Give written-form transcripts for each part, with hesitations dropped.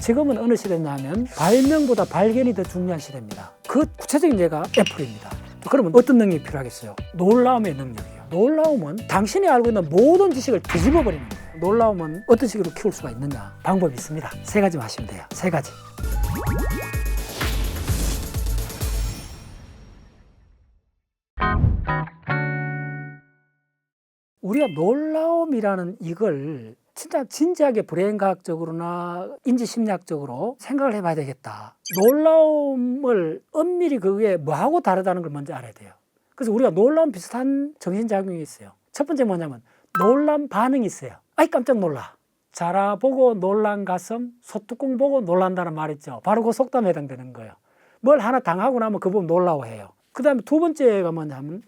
지금은 어느 시대냐면 발명보다 발견이 더 중요한 시대입니다. 그 구체적인 예가 애플입니다. 그러면 어떤 능력이 필요하겠어요? 놀라움의 능력이에요. 놀라움은 당신이 알고 있는 모든 지식을 뒤집어 버리는 거예요. 놀라움은 어떤 식으로 키울 수가 있느냐? 방법이 있습니다. 3가지 하시면 돼요. 3가지. 우리가 놀라움이라는 이걸 진짜 진지하게 브레인과학적으로나 인지심리학적으로 생각을 해봐야 되겠다. 놀라움을 엄밀히 그게 뭐하고 다르다는 걸 먼저 알아야 돼요. 그래서 우리가 놀라움 비슷한 정신작용이 있어요. 첫 번째 뭐냐면 놀람 반응이 있어요. 아이 깜짝 놀라. 자라 보고 놀란 가슴, 소뚜껑 보고 놀란다는 말 있죠. 바로 그 속담에 해당되는 거예요. 뭘 하나 당하고 나면 그 부분 놀라워해요. 그 다음에 두 번째가 뭐냐면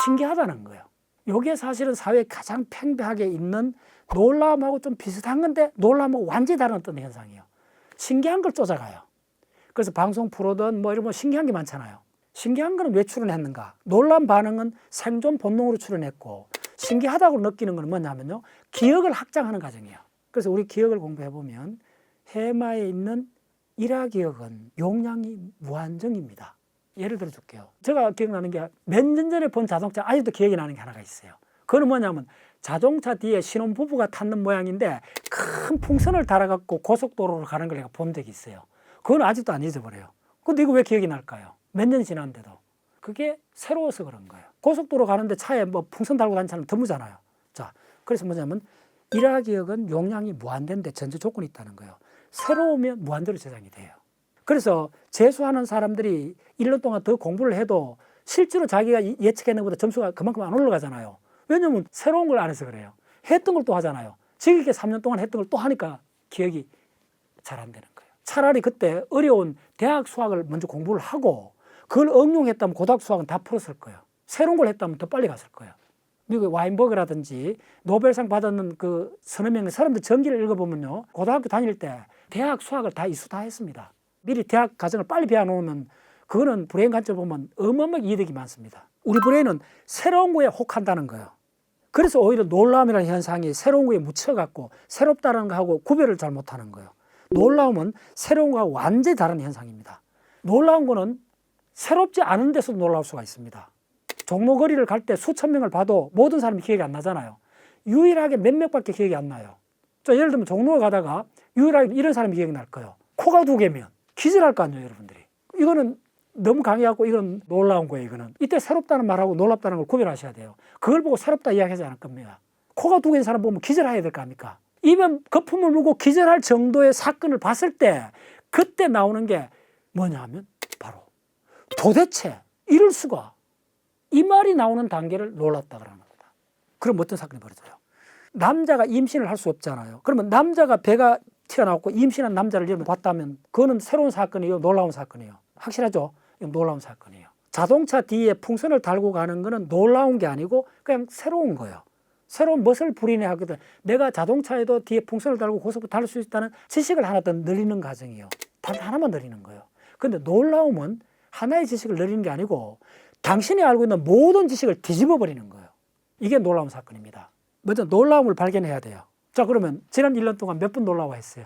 신기하다는 거예요. 이게 사실은 사회에 가장 팽배하게 있는 놀라움하고 좀 비슷한 건데 놀라움하고 완전히 다른 어떤 현상이에요. 신기한 걸 쫓아가요. 그래서 방송 프로든 뭐 이런 거 신기한 게 많잖아요. 신기한 거는 왜 출연했는가? 놀란 반응은 생존 본능으로 출연했고 신기하다고 느끼는 건 뭐냐면요. 기억을 확장하는 과정이에요. 그래서 우리 기억을 공부해보면 해마에 있는 일화기억은 용량이 무한정입니다. 예를 들어 줄게요. 제가 기억나는 게 몇 년 전에 본 자동차 아직도 기억이 나는 게 하나가 있어요. 그건 뭐냐면 자동차 뒤에 신혼부부가 탔는 모양인데 큰 풍선을 달아갖고 고속도로로 가는 걸 내가 본 적이 있어요. 그건 아직도 안 잊어버려요. 근데 이거 왜 기억이 날까요? 몇 년이 지났는데도. 그게 새로워서 그런 거예요. 고속도로 가는데 차에 뭐 풍선 달고 다니는 사람 드무잖아요. 자, 그래서 뭐냐면 일화기억은 용량이 무한대인데 전제 조건이 있다는 거예요. 새로우면 무한대로 저장이 돼요. 그래서 재수하는 사람들이 1년 동안 더 공부를 해도 실제로 자기가 예측했는 것보다 점수가 그만큼 안 올라가잖아요. 왜냐면 새로운 걸 안 해서 그래요. 했던 걸 또 하잖아요. 지금께 3년 동안 했던 걸 또 하니까 기억이 잘 안 되는 거예요. 차라리 그때 어려운 대학 수학을 먼저 공부를 하고 그걸 응용했다면 고등학교 수학은 다 풀었을 거예요. 새로운 걸 했다면 더 빨리 갔을 거예요. 미국의 와인버그라든지 노벨상 받았는 그 서너 명의 사람들 전기를 읽어보면요. 고등학교 다닐 때 대학 수학을 다 이수 다 했습니다. 미리 대학 과정을 빨리 배워놓으면 그거는 브레인 관점으로 보면 어마어마하게 이득이 많습니다. 우리 브레인은 새로운 거에 혹한다는 거예요. 그래서 오히려 놀라움이라는 현상이 새로운 거에 묻혀갖고 새롭다는 거하고 구별을 잘 못하는 거예요. 놀라움은 새로운 거하고 완전히 다른 현상입니다. 놀라운 거는 새롭지 않은 데서도 놀라울 수가 있습니다. 종로거리를 갈 때 수천 명을 봐도 모든 사람이 기억이 안 나잖아요. 유일하게 몇 명밖에 기억이 안 나요. 예를 들면 종로에 가다가 유일하게 이런 사람이 기억이 날 거예요. 코가 2개면 기절할 거 아니에요, 여러분들이. 이거는 너무 강해갖고 이건 놀라운 거예요, 이거는. 이때 새롭다는 말하고 놀랍다는 걸 구별하셔야 돼요. 그걸 보고 새롭다 이야기하지 않을 겁니다. 코가 2개인 사람 보면 기절해야 될 거 아닙니까? 입에 거품을 물고 기절할 정도의 사건을 봤을 때 그때 나오는 게 뭐냐 하면 바로 도대체 이럴 수가, 이 말이 나오는 단계를 놀랐다 그러는 겁니다. 그럼 어떤 사건이 벌어져요? 남자가 임신을 할 수 없잖아요. 그러면 남자가 배가 튀어나왔고 임신한 남자를 이렇게 봤다면 그거는 새로운 사건이에요, 놀라운 사건이에요. 확실하죠? 이건 놀라운 사건이에요. 자동차 뒤에 풍선을 달고 가는 거는 놀라운 게 아니고 그냥 새로운 거예요. 새로운 멋을 부리네 하거든. 내가 자동차에도 뒤에 풍선을 달고 고속도로 달릴 수 있다는 지식을 하나 더 늘리는 과정이에요. 단 하나만 늘리는 거예요. 근데 놀라움은 하나의 지식을 늘리는 게 아니고 당신이 알고 있는 모든 지식을 뒤집어 버리는 거예요. 이게 놀라운 사건입니다. 먼저 놀라움을 발견해야 돼요. 자, 그러면 지난 1년 동안 몇 분 놀라워했어요?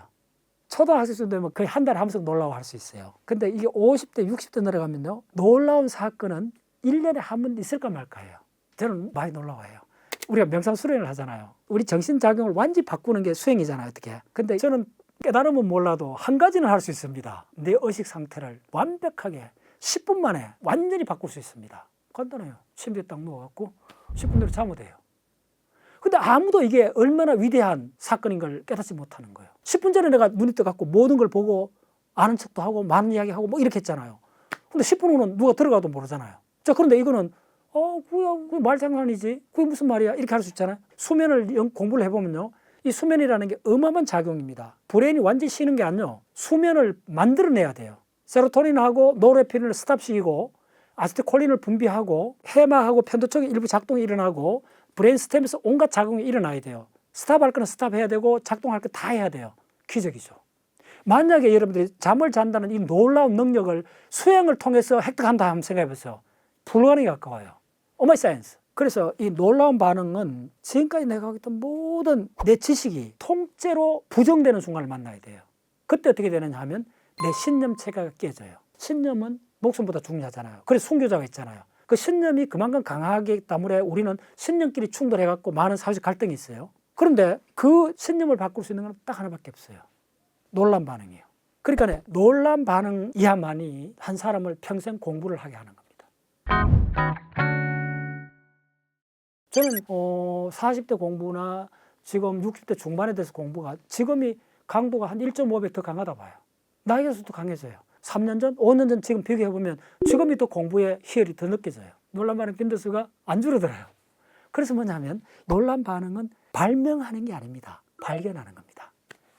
초등학생 되면 거의 한 달에 한 번씩 놀라워할 수 있어요. 근데 이게 50대, 60대 내려가면요. 놀라운 사건은 1년에 한 번 있을까 말까예요. 저는 많이 놀라워해요. 우리가 명상수련을 하잖아요. 우리 정신작용을 완전히 바꾸는 게 수행이잖아요, 어떻게. 근데 저는 깨달으면 몰라도 한 가지는 할 수 있습니다. 내 의식 상태를 완벽하게 10분 만에 완전히 바꿀 수 있습니다. 간단해요. 침대에 딱 누워갖고 10분 내로 자면 돼요. 근데 아무도 이게 얼마나 위대한 사건인 걸 깨닫지 못하는 거예요. 10분 전에 내가 눈이 떠갖고 모든 걸 보고 아는 척도 하고 많은 이야기하고 뭐 이렇게 했잖아요. 근데 10분 후는 누가 들어가도 모르잖아요. 자, 그런데 이거는 그게 말장난이지. 그게 무슨 말이야. 이렇게 할 수 있잖아요. 수면을 공부를 해보면요. 이 수면이라는 게 어마어마한 작용입니다. 브레인이 완전히 쉬는 게 아니요. 수면을 만들어내야 돼요. 세로토닌하고 노르에피린을 스탑시키고 아세틸콜린을 분비하고 해마하고 편도 쪽에 일부 작동이 일어나고 브레인 스템에서 온갖 작용이 일어나야 돼요. 스탑할 거는 스탑해야 되고 작동할 거 다 해야 돼요. 기적이죠. 만약에 여러분들이 잠을 잔다는 이 놀라운 능력을 수행을 통해서 획득한다 하면 생각해 보세요. 불가능에 가까워요. 오마이 사이언스. 그래서 이 놀라운 반응은 지금까지 내가 했던 모든 내 지식이 통째로 부정되는 순간을 만나야 돼요. 그때 어떻게 되느냐 하면 내 신념 체계가 깨져요. 신념은 목숨보다 중요하잖아요. 그래서 순교자가 있잖아요. 그 신념이 그만큼 강하기 때문에 우리는 신념끼리 충돌해갖고 많은 사회적 갈등이 있어요. 그런데 그 신념을 바꿀 수 있는 건 딱 하나밖에 없어요. 놀란 반응이에요. 그러니까 놀란 반응 이하만이 한 사람을 평생 공부를 하게 하는 겁니다. 저는 40대 공부나 지금 60대 중반에 대해서 공부가 지금이 강도가 한 1.5배 더 강하다 봐요. 나이가 들수록 강해져요. 3년 전, 5년 전 지금 비교해보면 지금이 더 공부의 희열이 더 느껴져요. 놀란 반응 빈도수가 안 줄어들어요. 그래서 뭐냐면 놀란 반응은 발명하는 게 아닙니다. 발견하는 겁니다.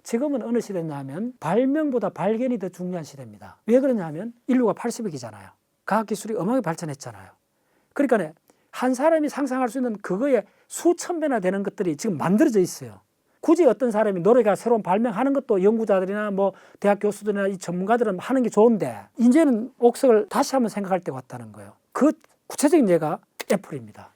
지금은 어느 시대냐면 발명보다 발견이 더 중요한 시대입니다. 왜 그러냐면 인류가 80억이잖아요. 과학기술이 어마어마하게 발전했잖아요. 그러니까 한 사람이 상상할 수 있는 그거에 수천 배나 되는 것들이 지금 만들어져 있어요. 굳이 어떤 사람이 노래가 새로운 발명하는 것도 연구자들이나 뭐 대학 교수들이나 이 전문가들은 하는 게 좋은데 이제는 옥석을 다시 한번 생각할 때가 왔다는 거예요. 그 구체적인 예가 애플입니다.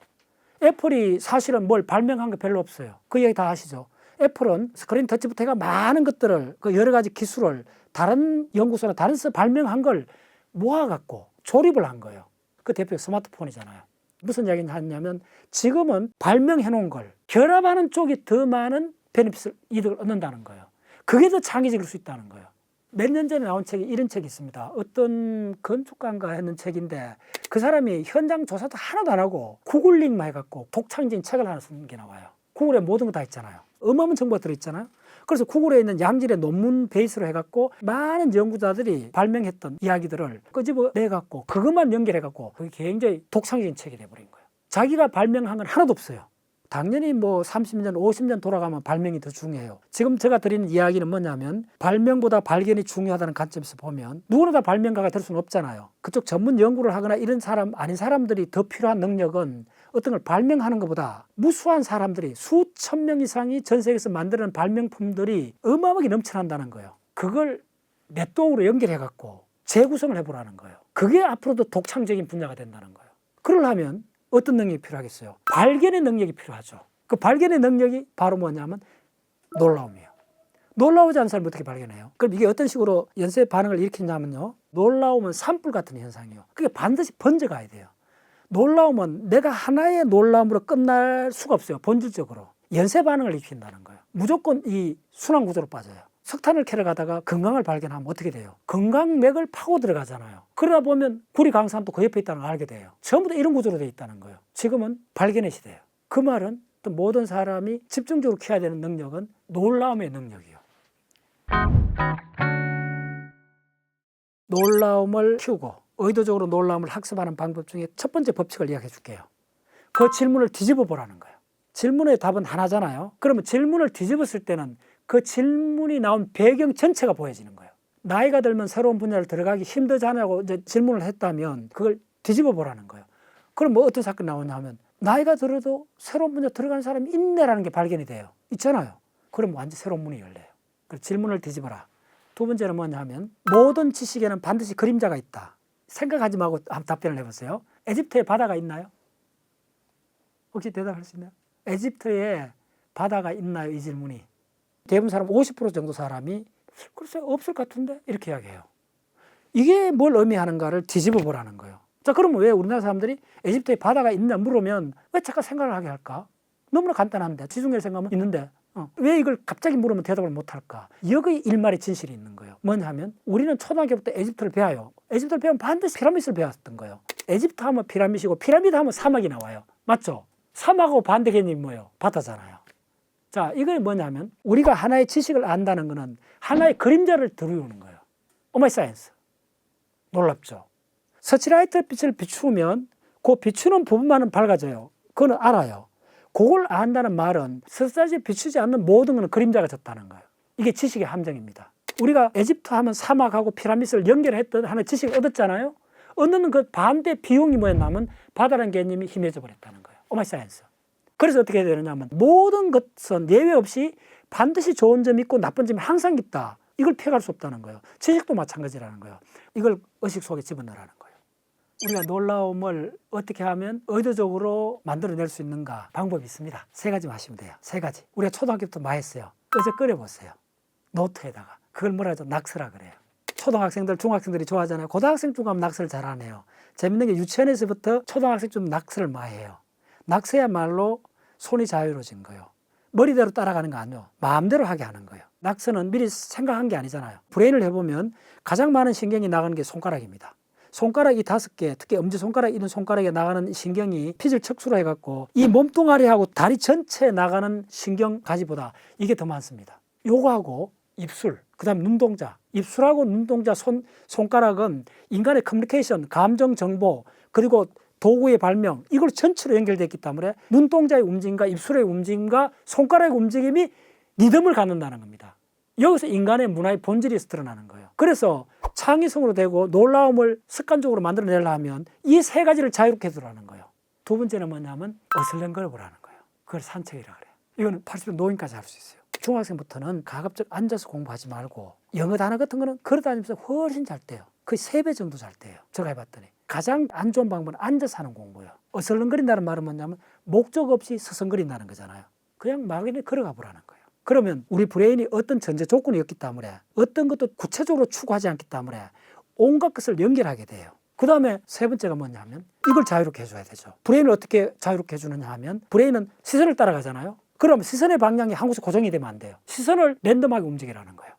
애플이 사실은 뭘 발명한 게 별로 없어요. 그 얘기 다 아시죠? 애플은 스크린 터치부터 해가 많은 것들을 그 여러 가지 기술을 다른 연구소나 다른 데서 발명한 걸 모아갖고 조립을 한 거예요. 그 대표가 스마트폰이잖아요. 무슨 이야기를 하냐면 지금은 발명해 놓은 걸 결합하는 쪽이 더 많은 베네핏을 이득을 얻는다는 거예요. 그게 더 창의적일 수 있다는 거예요. 몇 년 전에 나온 책이 이런 책이 있습니다. 어떤 건축가가 했는 책인데 그 사람이 현장 조사도 하나도 안 하고 구글링만 해갖고 독창적인 책을 하나 쓴 게 나와요. 구글에 모든 거 다 있잖아요. 어마어마한 정보가 들어있잖아요. 그래서 구글에 있는 양질의 논문 베이스로 해갖고 많은 연구자들이 발명했던 이야기들을 끄집어내갖고 그것만 연결해갖고 그게 굉장히 독창적인 책이 돼버린 거예요. 자기가 발명한 건 하나도 없어요. 당연히 뭐 30년, 50년 돌아가면 발명이 더 중요해요. 지금 제가 드리는 이야기는 뭐냐면 발명보다 발견이 중요하다는 관점에서 보면 누구나 다 발명가가 될 수는 없잖아요. 그쪽 전문 연구를 하거나 이런 사람 아닌 사람들이 더 필요한 능력은 어떤 걸 발명하는 것보다 무수한 사람들이 수천 명 이상이 전 세계에서 만드는 발명품들이 어마어마하게 넘쳐난다는 거예요. 그걸 네트워크로 연결해갖고 재구성을 해보라는 거예요. 그게 앞으로도 독창적인 분야가 된다는 거예요. 그러려면 어떤 능력이 필요하겠어요? 발견의 능력이 필요하죠. 그 발견의 능력이 바로 뭐냐면 놀라움이에요. 놀라우지 않은 사람이 어떻게 발견해요? 그럼 이게 어떤 식으로 연쇄 반응을 일으키냐면요. 놀라움은 산불 같은 현상이에요. 그게 반드시 번져가야 돼요. 놀라움은 내가 하나의 놀라움으로 끝날 수가 없어요. 본질적으로. 연쇄 반응을 일으킨다는 거예요. 무조건 이 순환 구조로 빠져요. 석탄을 캐러 가다가 건강을 발견하면 어떻게 돼요? 건강맥을 파고 들어가잖아요. 그러다 보면 구리 강산도 그 옆에 있다는 걸 알게 돼요. 전부 다 이런 구조로 되어 있다는 거예요. 지금은 발견의 시대예요. 그 말은 또 모든 사람이 집중적으로 키워야 되는 능력은 놀라움의 능력이에요. 놀라움을 키우고 의도적으로 놀라움을 학습하는 방법 중에 첫 번째 법칙을 이야기해 줄게요. 그 질문을 뒤집어 보라는 거예요. 질문의 답은 하나잖아요. 그러면 질문을 뒤집었을 때는 그 질문이 나온 배경 전체가 보여지는 거예요. 나이가 들면 새로운 분야를 들어가기 힘들잖아고 이제 질문을 했다면 그걸 뒤집어 보라는 거예요. 그럼 뭐 어떤 사건이 나오냐 하면 나이가 들어도 새로운 분야 들어가는 사람이 있네라는 게 발견이 돼요. 있잖아요. 그럼 완전 새로운 문이 열려요. 그래서 질문을 뒤집어라. 두 번째는 뭐냐 하면 모든 지식에는 반드시 그림자가 있다. 생각하지 말고 한번 답변을 해보세요. 에집트에 바다가 있나요? 혹시 대답할 수 있나요? 에집트에 바다가 있나요? 이 질문이. 대부분 사람 50% 정도 사람이 글쎄 없을 것 같은데 이렇게 이야기해요. 이게 뭘 의미하는가를 뒤집어 보라는 거예요. 자, 그러면 왜 우리나라 사람들이 에집트에 바다가 있냐 물으면 왜 잠깐 생각을 하게 할까? 너무나 간단한데 지중해 생각하면 있는데 왜 이걸 갑자기 물으면 대답을 못할까? 여기 일말의 진실이 있는 거예요. 뭐냐 하면 우리는 초등학교부터 에집트를 배워요. 에집트를 배우면 반드시 피라미드를 배웠던 거예요. 에집트 하면 피라미드이고 피라미드 하면 사막이 나와요. 맞죠? 사막하고 반대 개념이 뭐예요? 바다잖아요. 자, 이게 뭐냐면 우리가 하나의 지식을 안다는 것은 하나의 그림자를 들이우는 거예요. 오마이 사이언스. 놀랍죠? 서치라이트 빛을 비추면 그 비추는 부분만은 밝아져요. 그거는 알아요. 그걸 안다는 말은 서치라이트 비추지 않는 모든 것은 그림자가 졌다는 거예요. 이게 지식의 함정입니다. 우리가 에집트 하면 사막하고 피라미드를 연결했던 하나의 지식을 얻었잖아요. 얻는 그 반대 비용이 뭐였냐면 바다라는 개념이 희미해져 버렸다는 거예요. 오마이 사이언스. 그래서 어떻게 해야 되느냐 하면 모든 것은 예외 없이 반드시 좋은 점이 있고 나쁜 점이 항상 있다. 이걸 피해갈 수 없다는 거예요. 지식도 마찬가지라는 거예요. 이걸 의식 속에 집어넣으라는 거예요. 우리가 놀라움을 어떻게 하면 의도적으로 만들어낼 수 있는가 방법이 있습니다. 세 가지만 하시면 돼요. 세 가지. 우리가 초등학교부터 많이 했어요. 어제 끓여보세요. 노트에다가. 그걸 뭐라 하죠? 낙서라 그래요. 초등학생들, 중학생들이 좋아하잖아요. 고등학생쯤 가면 낙서를 잘 안 해요. 재밌는 게 유치원에서부터 초등학생쯤 낙서를 많이 해요. 낙서야말로 손이 자유로워진 거예요. 머리대로 따라가는 거 아니에요. 마음대로 하게 하는 거예요. 낙서는 미리 생각한 게 아니잖아요. 브레인을 해보면 가장 많은 신경이 나가는 게 손가락입니다. 손가락이 5개, 특히 엄지손가락 이런 손가락에 나가는 신경이 피질 척수로 해갖고 이 몸뚱아리하고 다리 전체에 나가는 신경 가지보다 이게 더 많습니다. 요거하고 입술, 그 다음 눈동자, 입술하고 눈동자, 손가락은 인간의 커뮤니케이션, 감정 정보, 그리고 도구의 발명, 이걸 전체로 연결되어 있기 때문에 눈동자의 움직임과 입술의 움직임과 손가락의 움직임이 리듬을 갖는다는 겁니다. 여기서 인간의 문화의 본질이 드러나는 거예요. 그래서 창의성으로 되고 놀라움을 습관적으로 만들어내려면 이 3가지를 자유롭게 해두라는 거예요. 두 번째는 뭐냐면 어슬렁거려보라는 거예요. 그걸 산책이라 그래요. 이거는 80대 노인까지 할 수 있어요. 중학생부터는 가급적 앉아서 공부하지 말고 영어 단어 같은 거는 걸어다니면서 훨씬 잘 돼요. 거의 3배 정도 잘 돼요. 제가 해봤더니. 가장 안 좋은 방법은 앉아서 하는 공부예요. 어슬렁거린다는 말은 뭐냐면 목적 없이 서성거린다는 거잖아요. 그냥 막연히 걸어가 보라는 거예요. 그러면 우리 브레인이 어떤 전제 조건이 없기 때문에 어떤 것도 구체적으로 추구하지 않기 때문에 온갖 것을 연결하게 돼요. 그 다음에 3번째가 뭐냐면 이걸 자유롭게 해줘야 되죠. 브레인을 어떻게 자유롭게 해주느냐 하면 브레인은 시선을 따라가잖아요. 그럼 시선의 방향이 한 곳에 고정이 되면 안 돼요. 시선을 랜덤하게 움직이라는 거예요.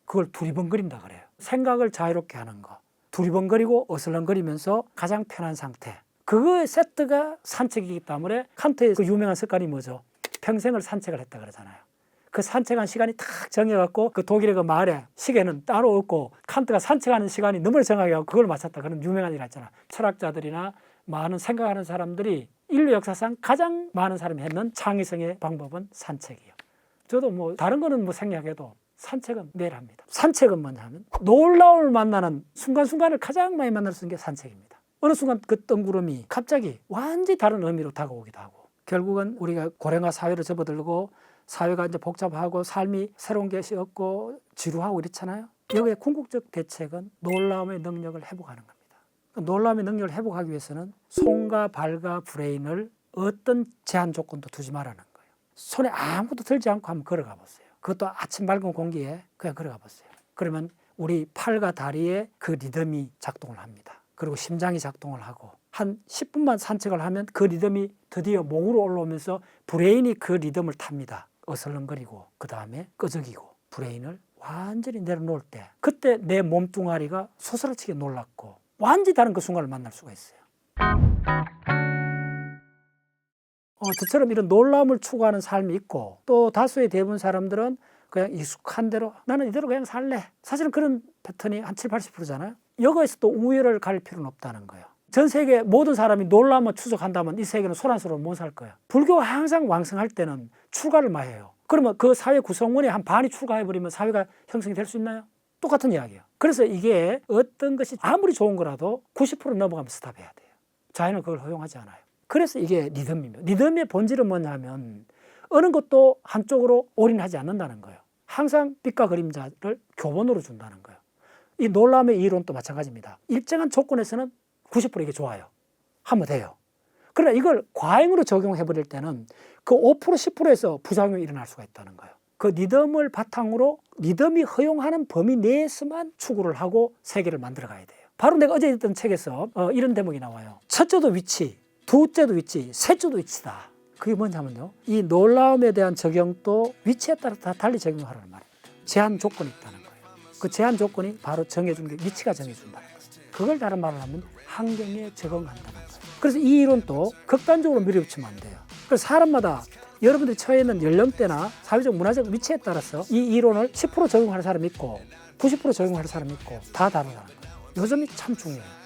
그걸 두리번거린다 그래요. 생각을 자유롭게 하는 거. 두리번거리고 어슬렁거리면서 가장 편한 상태. 그거의 세트가 산책이기 때문에 칸트의 그 유명한 습관이 뭐죠? 평생을 산책을 했다 그러잖아요. 그 산책한 시간이 탁 정해갖고 그 독일의 그 마을에 시계는 따로 없고 칸트가 산책하는 시간이 너무 정하게 그걸 맞췄다. 그런 유명한 일 있잖아. 철학자들이나 많은 생각하는 사람들이 인류 역사상 가장 많은 사람이 했는 창의성의 방법은 산책이에요. 저도 뭐 다른 거는 뭐 생략해도 산책은 매일 합니다. 산책은 뭐냐면 놀라움을 만나는 순간순간을 가장 많이 만날 수 있는 게 산책입니다. 어느 순간 그 뜬구름이 갑자기 완전히 다른 의미로 다가오기도 하고 결국은 우리가 고령화 사회로 접어들고 사회가 이제 복잡하고 삶이 새로운 것이 없고 지루하고 이렇잖아요. 여기에 궁극적 대책은 놀라움의 능력을 회복하는 겁니다. 놀라움의 능력을 회복하기 위해서는 손과 발과 브레인을 어떤 제한 조건도 두지 말라는 거예요. 손에 아무것도 들지 않고 한번 걸어가 보세요. 그것도 아침 맑은 공기에 그냥 걸어가 보세요. 그러면 우리 팔과 다리에 그 리듬이 작동을 합니다. 그리고 심장이 작동을 하고 한 10분만 산책을 하면 그 리듬이 드디어 목으로 올라오면서 브레인이 그 리듬을 탑니다. 어슬렁거리고 그 다음에 끄적이고 브레인을 완전히 내려놓을 때 그때 내 몸뚱아리가 소스라치게 놀랍고 완전히 다른 그 순간을 만날 수가 있어요. 저처럼 이런 놀라움을 추구하는 삶이 있고 또 다수의 대부분 사람들은 그냥 익숙한 대로 나는 이대로 그냥 살래. 사실은 그런 패턴이 한 7, 80%잖아요. 여기에서 또 우열을 가릴 필요는 없다는 거예요. 전 세계 모든 사람이 놀라움을 추적한다면 이 세계는 소란스러워 못 살 거예요. 불교가 항상 왕성할 때는 출가를 많이 해요. 그러면 그 사회 구성원의 한 반이 출가해버리면 사회가 형성이 될 수 있나요? 똑같은 이야기예요. 그래서 이게 어떤 것이 아무리 좋은 거라도 90% 넘어가면 스탑해야 돼요. 자연은 그걸 허용하지 않아요. 그래서 이게 리듬입니다. 리듬의 본질은 뭐냐면 어느 것도 한쪽으로 올인하지 않는다는 거예요. 항상 빛과 그림자를 교본으로 준다는 거예요. 이 놀라움의 이론도 마찬가지입니다. 일정한 조건에서는 90% 이게 좋아요. 하면 돼요. 그러나 이걸 과잉으로 적용해버릴 때는 그 5%, 10%에서 부작용이 일어날 수가 있다는 거예요. 그 리듬을 바탕으로 리듬이 허용하는 범위 내에서만 추구를 하고 세계를 만들어 가야 돼요. 바로 내가 어제 읽던 책에서 이런 대목이 나와요. 첫째도 위치, 두째도 위치, 셋째도 위치다. 그게 뭐냐면요. 이 놀라움에 대한 적용도 위치에 따라 다 달리 적용하라는 말입니다. 제한 조건이 있다는 거예요. 그 제한 조건이 바로 정해준 게 위치가 정해준다는 거예요. 그걸 다른 말을 하면 환경에 적응한다는 거예요. 그래서 이 이론도 극단적으로 밀어붙이면 안 돼요. 그래서 사람마다 여러분들이 처해 있는 연령대나 사회적 문화적 위치에 따라서 이 이론을 10% 적용하는 사람이 있고 90% 적용하는 사람이 있고 다 다르다는 거예요. 이 점이 참 중요해요.